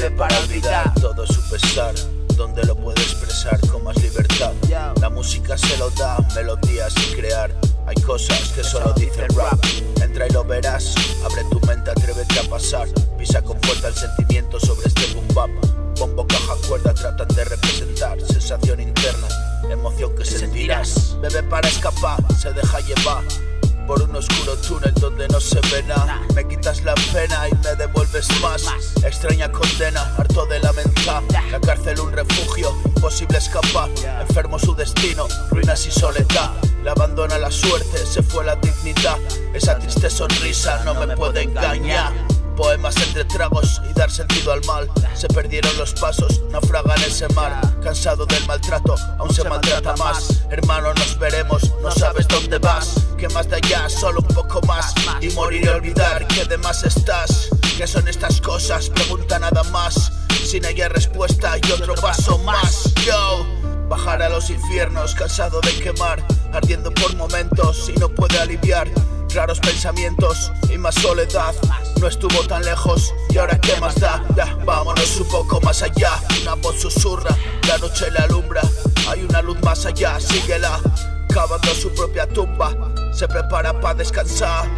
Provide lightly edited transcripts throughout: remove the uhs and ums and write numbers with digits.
escribe para olvidar todo su pesar, donde lo puede expresar con más libertad. La música se lo da, melodías sin crear. Hay cosas que solo dice el rap. Entra y lo verás, abre tu mente, atrévete a pasar. Pisa con fuerza el sentimiento sobre este boom bap. Bombo, caja, cuerda tratan de representar sensación interna, emoción que sentirás. Bebe para escapar, se deja llevar por un oscuro túnel donde no se ve nada. Me quitas la pena y me devuelves más. Extraña condena, harto de lamentar. La cárcel un refugio, imposible escapar. Enfermo su destino, ruinas y soledad. Le abandona la suerte, se fue la dignidad. Esa triste sonrisa no me puede engañar. Poemas entre tragos y dar sentido al mal. Se perdieron los pasos, naufraga en ese mar. Cansado del maltrato, aún se maltrata más. Hermano, nos veremos, no sabes dónde vas. Que más de allá, solo un poco más. Y morir y olvidar que de más estás. ¿Qué son estas cosas? Pregunta nada más. Sin ella respuesta y otro paso más. Yo, bajar a los infiernos, cansado de quemar. Ardiendo por momentos y no puede aliviar. Raros pensamientos y más soledad. No estuvo tan lejos y ahora qué más da. Vámonos un poco más allá. Una voz susurra, la noche la alumbra. Hay una luz más allá, síguela. Cavando su propia tumba, se prepara para descansar.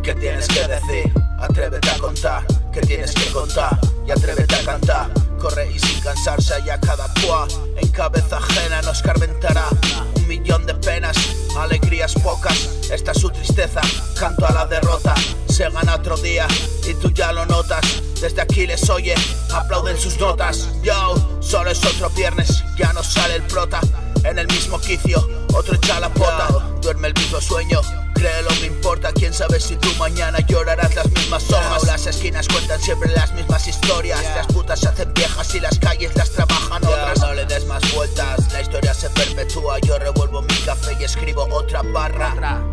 ¿Qué tienes que decir? Atrévete a contar. ¿Qué tienes que contar? Y atrévete a cantar. Corre y sin cansarse allá cada cual. En cabeza ajena nos carmentará 1.000.000 de penas, alegrías pocas. Esta es su tristeza, canto a la derrota. Se gana otro día y tú ya lo notas. Desde aquí les oye, aplauden sus notas. Yo, solo es otro viernes, ya no sale el prota. En el mismo quicio, otro echa la pota. Duerme el mismo sueño, créelo, me importa. Quién sabe si tú mañana llorarás las mismas hojas. Las esquinas cuentan siempre las mismas historias. Las putas se hacen viejas y las calles las trabajan otras. No le des más vueltas, la historia se perpetúa. Yo revuelvo mi café y escribo otra barra.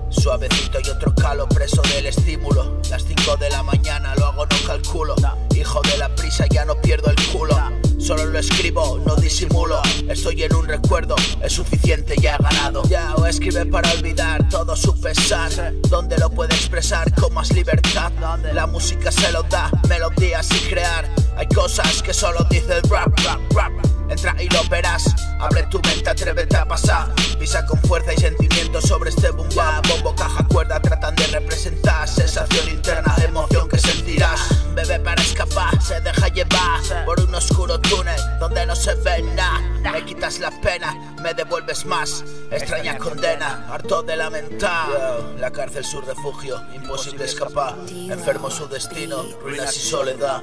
Suavecito y otro calo, preso del estímulo. Las 5 de la mañana, lo hago, no calculo. Hijo de la prisa, ya no pierdo el culo. Solo lo escribo, no disimulo. Estoy en un recuerdo, es suficiente, ya he ganado. Ya o escribe para olvidar todo su pesar. Donde lo puede expresar con más libertad. La música se lo da, melodías sin crear. Hay cosas que solo dice el rap. Entra y lo verás, abre tu mente, atrévete a pasar. Pisa con fuerza y sentimiento sobre este boom bap. Bombo, caja, cuerda tratan de representar sensación interna, emoción que sentirás. Bebe para escapar, se deja llevar por un oscuro túnel donde no se ve nada. Me quitas la pena, me devuelves más. Extraña condena, harto de lamentar. La cárcel su refugio, imposible escapar. Enfermo su destino, ruinas y soledad.